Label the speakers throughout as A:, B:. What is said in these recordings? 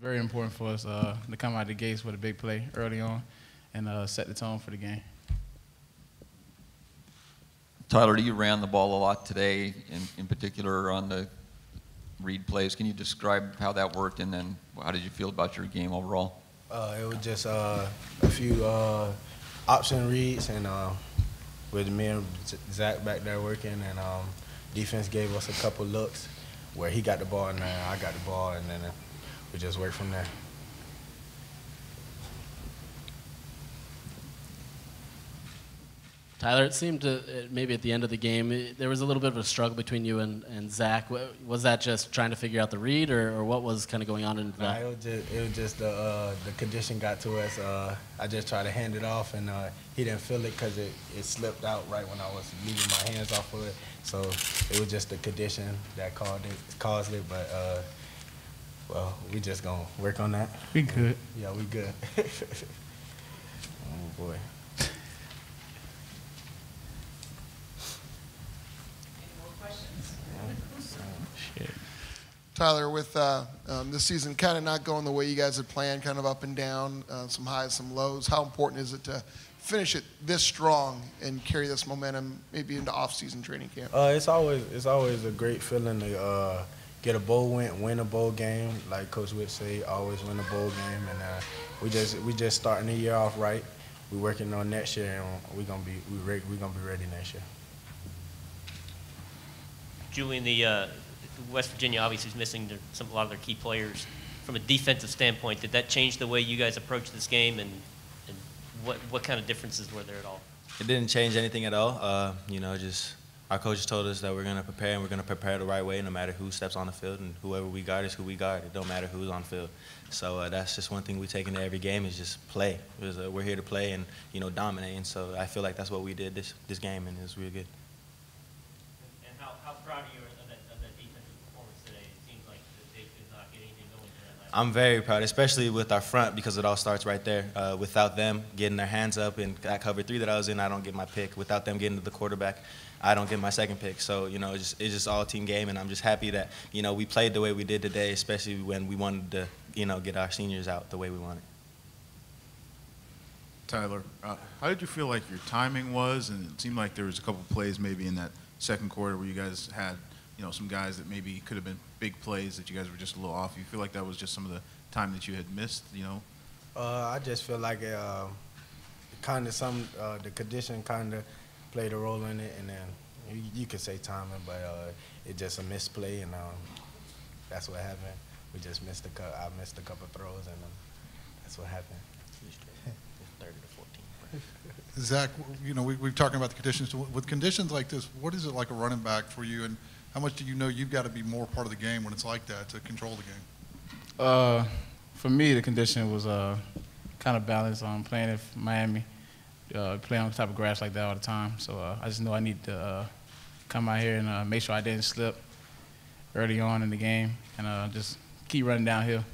A: Very important for us to come out the gates with a big play early on and set the tone for the game.
B: Tyler, you ran the ball a lot today, in particular on the read plays. Can you describe how that worked, and then how did you feel about your game overall?
C: It was just a few option reads, and with me and Zack back there working, and defense gave us a couple looks where he got the ball and I got the ball, and then we just worked from there.
D: Tyler, it seemed maybe at the end of the game, there was a little bit of a struggle between you and Zack. Was that just trying to figure out the read, or what was kind of going on in that?
C: It was just the condition got to us. I just tried to hand it off, and he didn't feel it because it slipped out right when I was leaving my hands off of it. So it was just the condition that caused it. But, well, we just going to work on that.
A: We good.
C: Yeah, we good. Oh, boy.
E: Tyler, with this season kind of not going the way you guys had planned, kind of up and down, some highs, some lows, how important is it to finish it this strong and carry this momentum maybe into off-season training camp?
C: It's always a great feeling to get a bowl win a bowl game, like Coach Witt say, always win a bowl game, and we just starting the year off right. We're working on next year, and we're gonna be ready next year.
F: Julian, the West Virginia obviously is missing a lot of their key players. From a defensive standpoint, did that change the way you guys approach this game, and what kind of differences were there at all?
G: It didn't change anything at all. Just our coaches told us that we're going to prepare, and we're going to prepare the right way no matter who steps on the field, and whoever we guard is who we guard. It don't matter who's on the field. So that's just one thing we take into every game is just play. We're here to play and, dominate. And so I feel like that's what we did this game, and it was really good.
F: And how proud are you of that defensive performance today? It seems like they could not get anything going for that last
G: I'm very proud, especially with our front, because it all starts right there. Without them getting their hands up in that cover 3 that I was in, I don't get my pick. Without them getting to the quarterback, I don't get my second pick. So, it's just all team game, and I'm just happy that, we played the way we did today, especially when we wanted to, get our seniors out the way we wanted.
H: Tyler, how did you feel like your timing was? And it seemed like there was a couple plays maybe in that second quarter where you guys had, some guys that maybe could have been big plays that you guys were just a little off. You feel like that was just some of the time that you had missed,
C: I just feel like the condition kind of played a role in it, and then you could say timing, but it just a misplay, and that's what happened. We just I missed a couple throws, and that's what happened.
G: 30 to 14.
I: Zach, we've talking about the conditions. With conditions like this, what is it like a running back for you, and how much do you know you've got to be more part of the game when it's like that to control the game?
A: For me, the condition was kind of balanced. Playing in Miami, playing on the type of grass like that all the time. So I just know I need to come out here and make sure I didn't slip early on in the game, and just keep running downhill.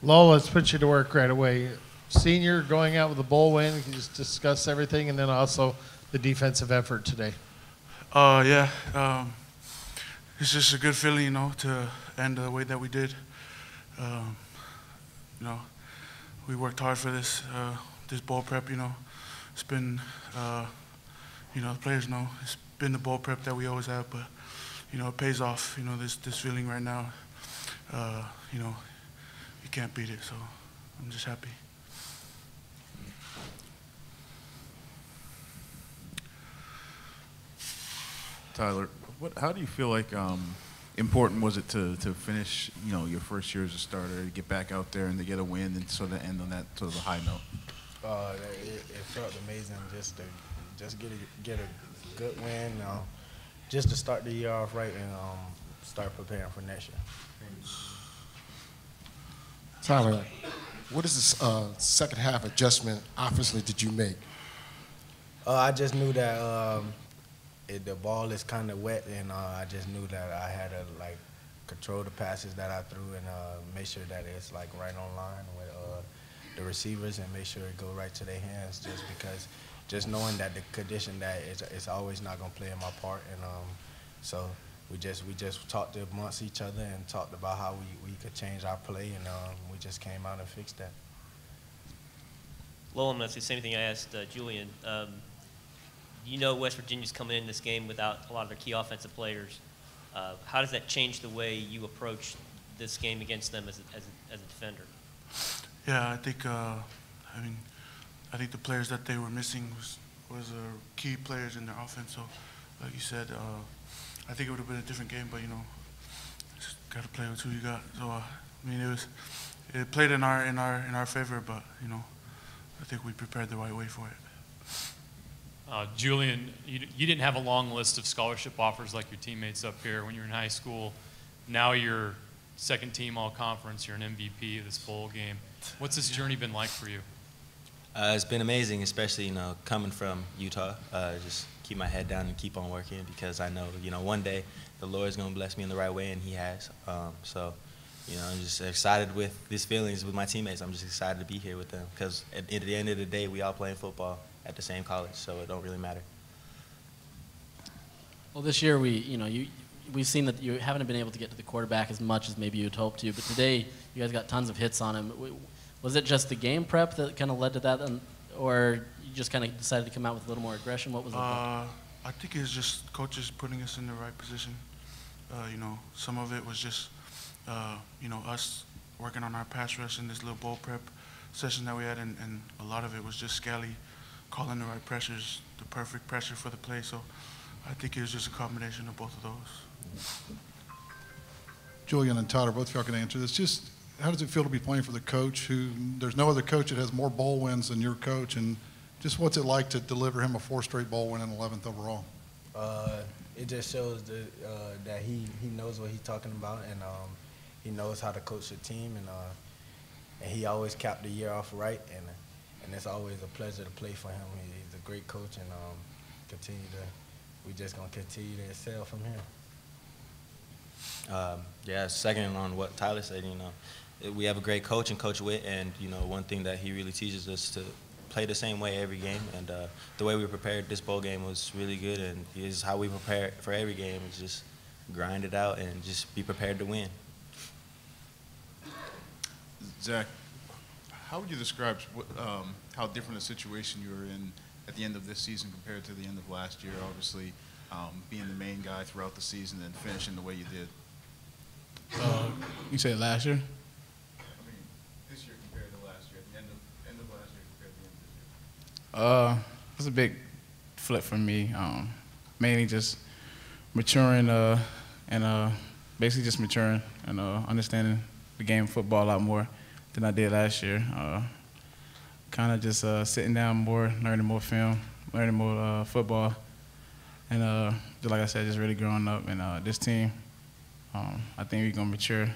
J: Lowell, let's put you to work right away. Senior going out with a bowl win, can you just discuss everything, and then also the defensive effort today?
K: It's just a good feeling, to end the way that we did. We worked hard for this bowl prep, It's been, the players know it's been the bowl prep that we always have, but, it pays off, this feeling right now. You can't beat it, so I'm just happy.
H: Tyler, how do you feel like important was it to finish, your first year as a starter, to get back out there and to get a win and sort of end on that sort of a high note?
C: It felt amazing just to get a good win, just to start the year off right and start preparing for next year.
L: Tyler, what is the second half adjustment offensively did you make?
C: I just knew that the ball is kind of wet, and I just knew that I had to control the passes that I threw and make sure that it's like right on line with the receivers and make sure it go right to their hands. Just knowing that the condition that it's always not gonna play in my part, and so we just talked amongst each other and talked about how we could change our play, and we just came out and fixed that.
F: Lowell, that's the same thing I asked Julian. You know West Virginia's coming in this game without a lot of their key offensive players. How does that change the way you approach this game against them as a defender?
K: Yeah, I think I think the players that they were missing was key players in their offense. So, like you said, I think it would have been a different game, but just got to play with who you got. So it played in our favor, but I think we prepared the right way for it.
M: Julian, you didn't have a long list of scholarship offers like your teammates up here when you were in high school. Now you're second team all conference. You're an MVP of this bowl game. What's this journey been like for you?
G: It's been amazing, especially coming from Utah. Just keep my head down and keep on working because I know one day the Lord's gonna bless me in the right way, and He has. So I'm just excited with these feelings with my teammates. I'm just excited to be here with them because at the end of the day, we all playing football at the same college, so it don't really matter.
D: Well, this year we've seen that you haven't been able to get to the quarterback as much as maybe you'd hoped to, but today you guys got tons of hits on him. Was it just the game prep that kind of led to that, or you just kind of decided to come out with a little more aggression? What was it?
K: I think it's just coaches putting us in the right position. Some of it was just us working on our pass rush in this little bowl prep session that we had, and a lot of it was just Scally calling the right pressures, the perfect pressure for the play. So I think it was just a combination of both of those.
I: Julian and Todd, both of y'all can answer this. Just how does it feel to be playing for the coach who there's no other coach that has more bowl wins than your coach, and just what's it like to deliver him a 4 straight bowl win and 11th overall?
C: It just shows that he knows what he's talking about, and he knows how to coach the team, and he always capped the year off right, and it's always a pleasure to play for him. He's a great coach, and we just gonna continue to excel from here.
G: Second on what Tyler said, we have a great coach and Coach Witt, and one thing that he really teaches us to play the same way every game, and the way we prepared this bowl game was really good, and is how we prepare for every game is just grind it out and just be prepared to win.
H: Zack, how would you describe how different a situation you were in at the end of this season compared to the end of last year? Obviously, being the main guy throughout the season and finishing the way you did.
A: You said last year?
H: This year compared to last year, at the end of last year compared to the end of this year.
A: It was a big flip for me. Mainly just maturing and basically just maturing and understanding the game of football a lot more than I did last year. Kind of just sitting down more, learning more film, learning more football, and just like I said, just really growing up. And this team, I think we're gonna mature.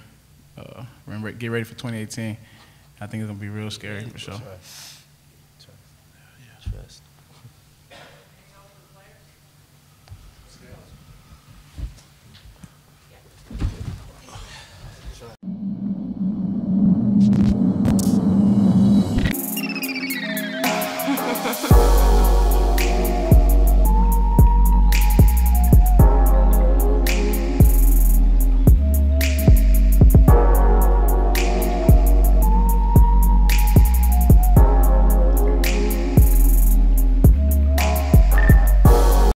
A: Get ready for 2018. I think it's gonna be real scary for sure.